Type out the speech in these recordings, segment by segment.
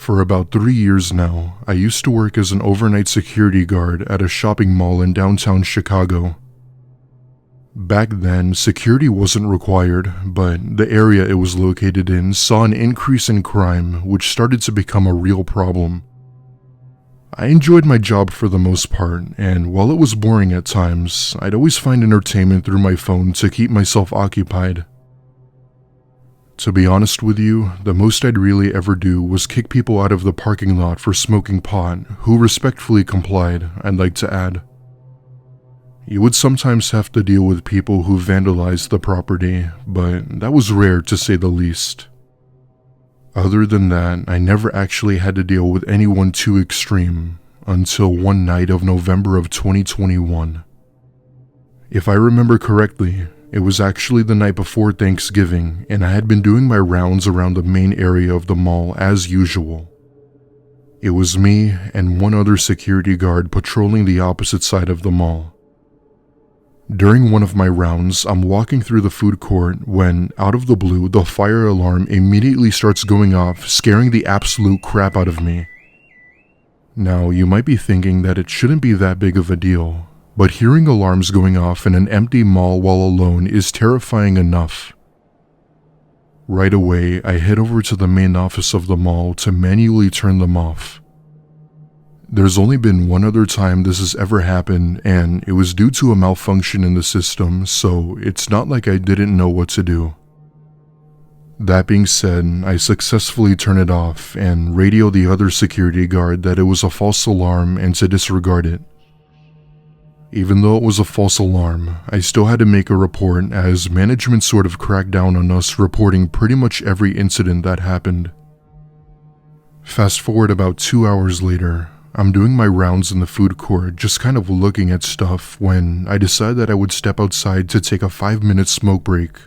For about 3 years now, I used to work as an overnight security guard at a shopping mall in downtown Chicago. Back then, security wasn't required, but the area it was located in saw an increase in crime, which started to become a real problem. I enjoyed my job for the most part, and while it was boring at times, I'd always find entertainment through my phone to keep myself occupied. To be honest with you, the most I'd really ever do was kick people out of the parking lot for smoking pot, who respectfully complied, I'd like to add. You would sometimes have to deal with people who vandalized the property, but that was rare to say the least. Other than that, I never actually had to deal with anyone too extreme, until one night of November of 2021. If I remember correctly, it was actually the night before Thanksgiving, and I had been doing my rounds around the main area of the mall as usual. It was me and one other security guard patrolling the opposite side of the mall. During one of my rounds, I'm walking through the food court when, out of the blue, the fire alarm immediately starts going off, scaring the absolute crap out of me. Now, you might be thinking that it shouldn't be that big of a deal, but hearing alarms going off in an empty mall while alone is terrifying enough. Right away, I head over to the main office of the mall to manually turn them off. There's only been one other time this has ever happened, and it was due to a malfunction in the system, so it's not like I didn't know what to do. That being said, I successfully turn it off and radio the other security guard that it was a false alarm and to disregard it. Even though it was a false alarm, I still had to make a report as management sort of cracked down on us reporting pretty much every incident that happened. Fast forward about 2 hours later, I'm doing my rounds in the food court, just kind of looking at stuff when I decided that I would step outside to take a 5-minute smoke break.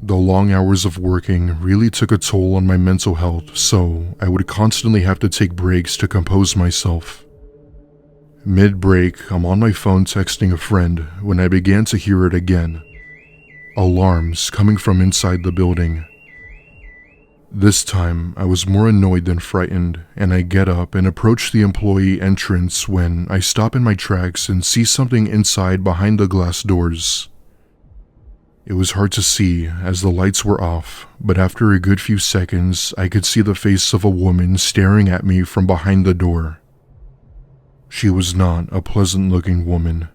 The long hours of working really took a toll on my mental health, so I would constantly have to take breaks to compose myself. Mid-break, I'm on my phone texting a friend when I began to hear it again. Alarms coming from inside the building. This time, I was more annoyed than frightened, and I get up and approach the employee entrance when I stop in my tracks and see something inside behind the glass doors. It was hard to see as the lights were off, but after a good few seconds, I could see the face of a woman staring at me from behind the door. She was not a pleasant-looking woman.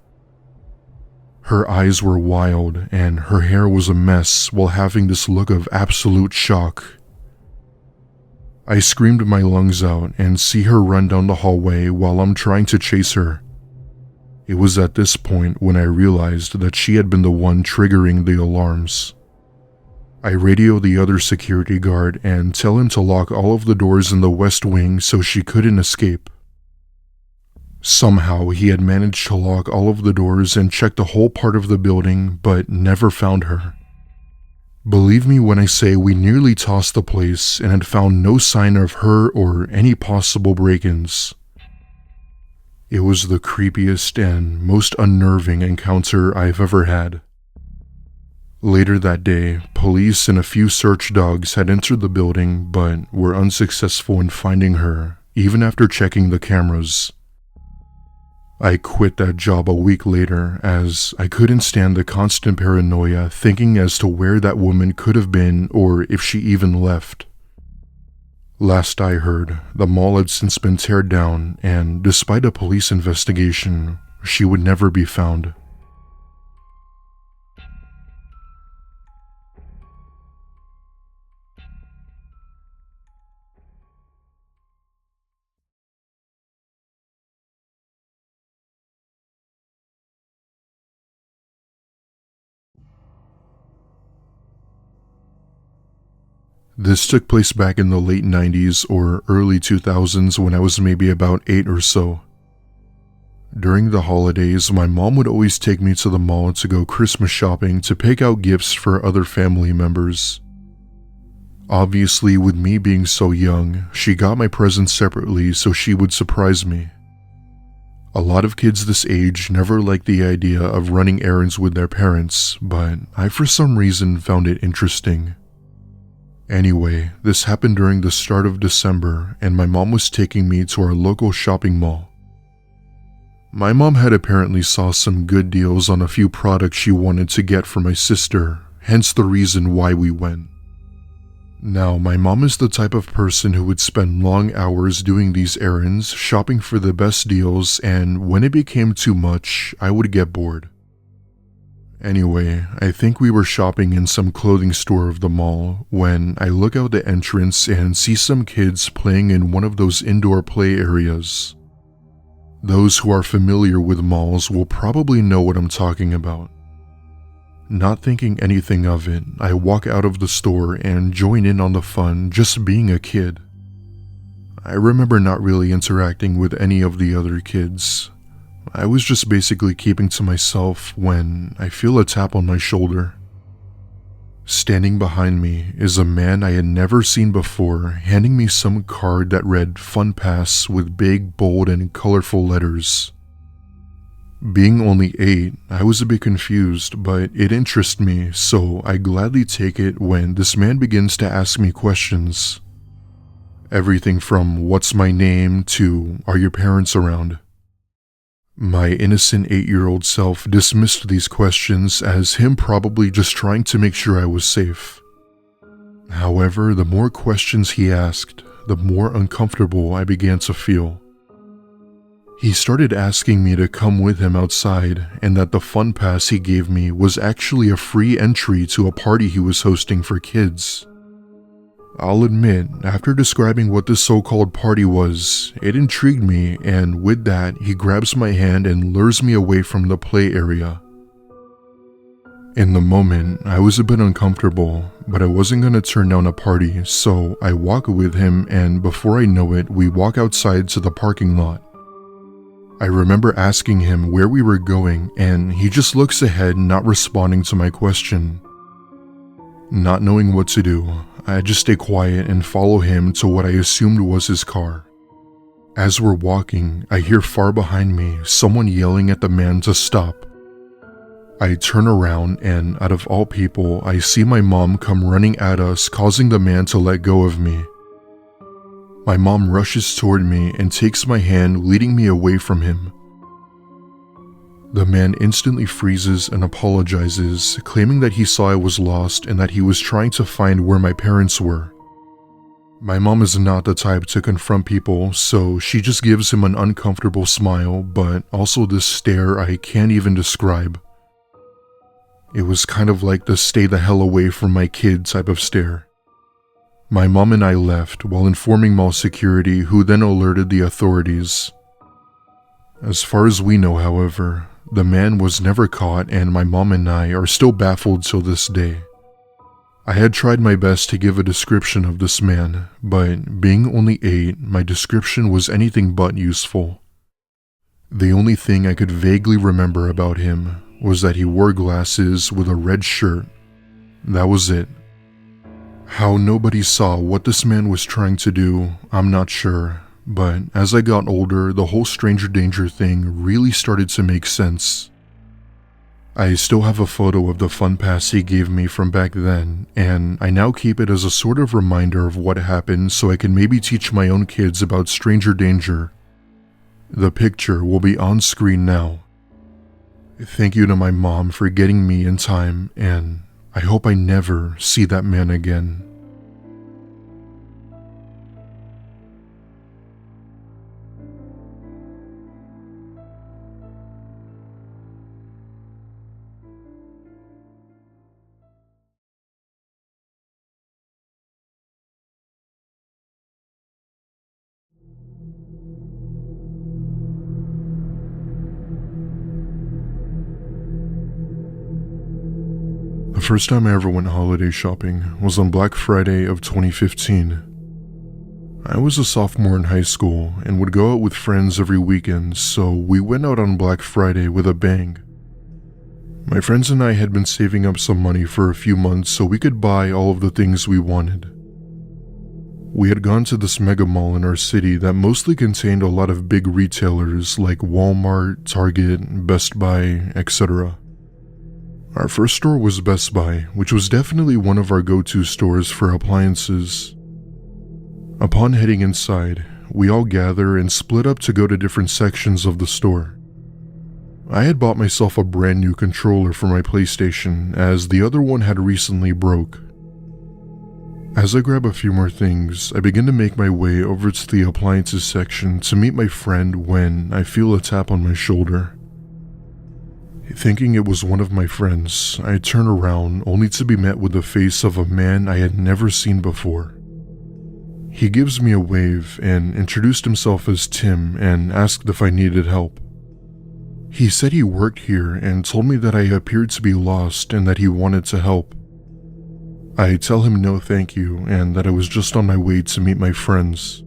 Her eyes were wild, and her hair was a mess while having this look of absolute shock. I screamed my lungs out and see her run down the hallway while I'm trying to chase her. It was at this point when I realized that she had been the one triggering the alarms. I radio the other security guard and tell him to lock all of the doors in the west wing so she couldn't escape. Somehow he had managed to lock all of the doors and check the whole part of the building, but never found her. Believe me when I say we nearly tossed the place and had found no sign of her or any possible break-ins. It was the creepiest and most unnerving encounter I've ever had. Later that day, police and a few search dogs had entered the building but were unsuccessful in finding her, even after checking the cameras. I quit that job a week later as I couldn't stand the constant paranoia thinking as to where that woman could have been or if she even left. Last I heard, the mall had since been teared down and despite a police investigation, she would never be found. This took place back in the late 90s or early 2000s when I was maybe about 8 or so. During the holidays, my mom would always take me to the mall to go Christmas shopping to pick out gifts for other family members. Obviously, with me being so young, she got my presents separately so she would surprise me. A lot of kids this age never liked the idea of running errands with their parents, but I for some reason found it interesting. Anyway, this happened during the start of December, and my mom was taking me to our local shopping mall. My mom had apparently saw some good deals on a few products she wanted to get for my sister, hence the reason why we went. Now, my mom is the type of person who would spend long hours doing these errands, shopping for the best deals, and when it became too much, I would get bored. Anyway, I think we were shopping in some clothing store of the mall when I look out the entrance and see some kids playing in one of those indoor play areas. Those who are familiar with malls will probably know what I'm talking about. Not thinking anything of it, I walk out of the store and join in on the fun, just being a kid. I remember not really interacting with any of the other kids. I was just basically keeping to myself when I feel a tap on my shoulder. Standing behind me is a man I had never seen before, handing me some card that read Fun Pass with big, bold, and colorful letters. Being only 8, I was a bit confused, but it interested me, so I gladly take it when this man begins to ask me questions. Everything from what's my name to are your parents around? My innocent 8-year-old self dismissed these questions as him probably just trying to make sure I was safe. However, the more questions he asked, the more uncomfortable I began to feel. He started asking me to come with him outside and that the fun pass he gave me was actually a free entry to a party he was hosting for kids. I'll admit, after describing what this so-called party was, it intrigued me, and with that, he grabs my hand and lures me away from the play area. In the moment, I was a bit uncomfortable, but I wasn't going to turn down a party, so I walk with him, and before I know it, we walk outside to the parking lot. I remember asking him where we were going, and he just looks ahead, not responding to my question. Not knowing what to do, I just stay quiet and follow him to what I assumed was his car. As we're walking, I hear far behind me someone yelling at the man to stop. I turn around and, out of all people, I see my mom come running at us, causing the man to let go of me. My mom rushes toward me and takes my hand, leading me away from him. The man instantly freezes and apologizes, claiming that he saw I was lost and that he was trying to find where my parents were. My mom is not the type to confront people, so she just gives him an uncomfortable smile, but also this stare I can't even describe. It was kind of like the stay the hell away from my kid type of stare. My mom and I left while informing mall security, who then alerted the authorities. As far as we know, however, the man was never caught, and my mom and I are still baffled till this day. I had tried my best to give a description of this man, but being only 8, my description was anything but useful. The only thing I could vaguely remember about him was that he wore glasses with a red shirt. That was it. How nobody saw what this man was trying to do, I'm not sure. But as I got older, the whole stranger danger thing really started to make sense. I still have a photo of the fun pass he gave me from back then, and I now keep it as a sort of reminder of what happened so I can maybe teach my own kids about stranger danger. The picture will be on screen now. Thank you to my mom for getting me in time, and I hope I never see that man again. The first time I ever went holiday shopping was on Black Friday of 2015. I was a sophomore in high school and would go out with friends every weekend, so we went out on Black Friday with a bang. My friends and I had been saving up some money for a few months so we could buy all of the things we wanted. We had gone to this mega mall in our city that mostly contained a lot of big retailers like Walmart, Target, Best Buy, etc. Our first store was Best Buy, which was definitely one of our go-to stores for appliances. Upon heading inside, we all gather and split up to go to different sections of the store. I had bought myself a brand new controller for my PlayStation, as the other one had recently broke. As I grab a few more things, I begin to make my way over to the appliances section to meet my friend when I feel a tap on my shoulder. Thinking it was one of my friends, I turn around only to be met with the face of a man I had never seen before. He gives me a wave and introduced himself as Tim and asked if I needed help. He said he worked here and told me that I appeared to be lost and that he wanted to help. I tell him no thank you and that I was just on my way to meet my friends.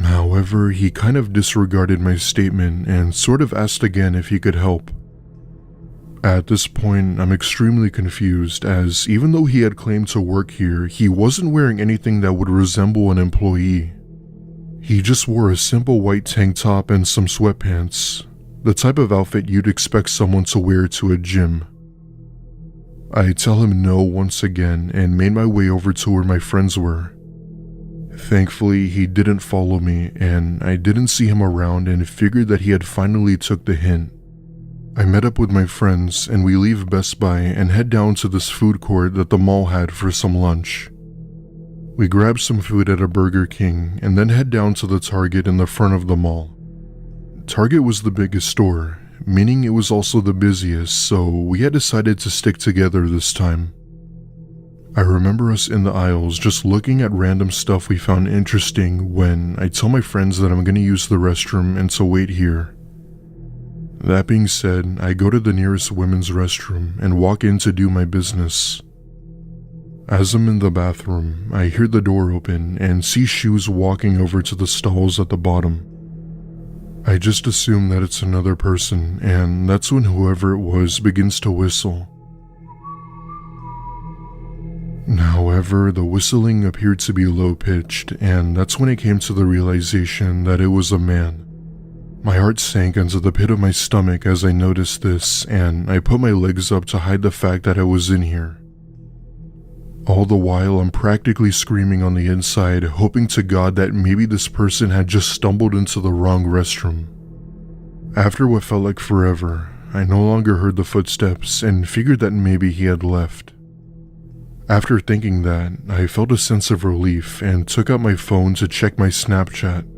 However, he kind of disregarded my statement and sort of asked again if he could help. At this point, I'm extremely confused as even though he had claimed to work here, he wasn't wearing anything that would resemble an employee. He just wore a simple white tank top and some sweatpants, the type of outfit you'd expect someone to wear to a gym. I tell him no once again and made my way over to where my friends were. Thankfully, he didn't follow me and I didn't see him around and figured that he had finally took the hint. I met up with my friends and we leave Best Buy and head down to this food court that the mall had for some lunch. We grab some food at a Burger King and then head down to the Target in the front of the mall. Target was the biggest store, meaning it was also the busiest, so we had decided to stick together this time. I remember us in the aisles just looking at random stuff we found interesting when I tell my friends that I'm going to use the restroom and to wait here. That being said, I go to the nearest women's restroom and walk in to do my business. As I'm in the bathroom, I hear the door open and see shoes walking over to the stalls at the bottom. I just assume that it's another person, and that's when whoever it was begins to whistle. However, the whistling appeared to be low-pitched, and that's when I came to the realization that it was a man. My heart sank into the pit of my stomach as I noticed this, and I put my legs up to hide the fact that I was in here. All the while, I'm practically screaming on the inside, hoping to God that maybe this person had just stumbled into the wrong restroom. After what felt like forever, I no longer heard the footsteps and figured that maybe he had left. After thinking that, I felt a sense of relief and took out my phone to check my Snapchat.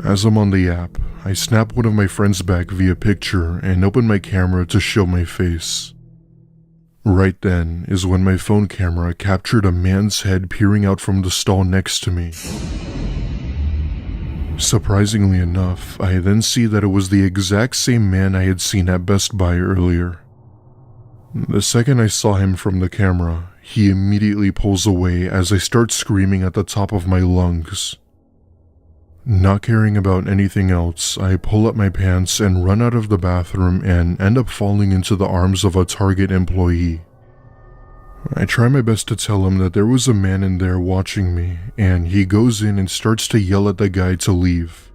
As I'm on the app, I snap one of my friends back via picture and open my camera to show my face. Right then is when my phone camera captured a man's head peering out from the stall next to me. Surprisingly enough, I then see that it was the exact same man I had seen at Best Buy earlier. The second I saw him from the camera, he immediately pulls away as I start screaming at the top of my lungs. Not caring about anything else, I pull up my pants and run out of the bathroom and end up falling into the arms of a Target employee. I try my best to tell him that there was a man in there watching me, and he goes in and starts to yell at the guy to leave.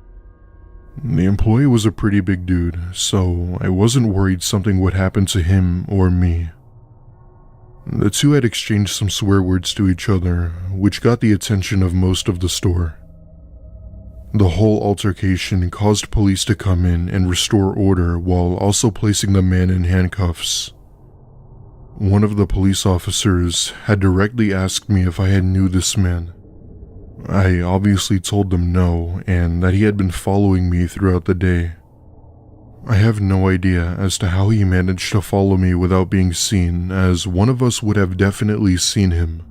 The employee was a pretty big dude, so I wasn't worried something would happen to him or me. The two had exchanged some swear words to each other, which got the attention of most of the store. The whole altercation caused police to come in and restore order while also placing the man in handcuffs. One of the police officers had directly asked me if I had knew this man. I obviously told them no, and that he had been following me throughout the day. I have no idea as to how he managed to follow me without being seen, as one of us would have definitely seen him.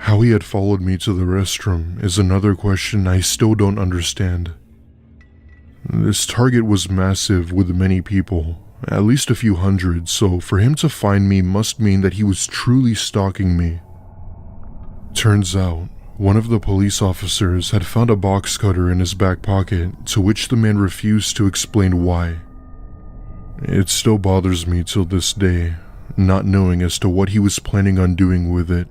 How he had followed me to the restroom is another question I still don't understand. This Target was massive with many people, at least a few hundred, so for him to find me must mean that he was truly stalking me. Turns out, one of the police officers had found a box cutter in his back pocket, to which the man refused to explain why. It still bothers me till this day, not knowing as to what he was planning on doing with it.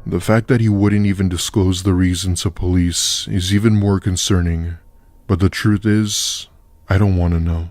The fact that he wouldn't even disclose the reason to police is even more concerning, but the truth is, I don't want to know.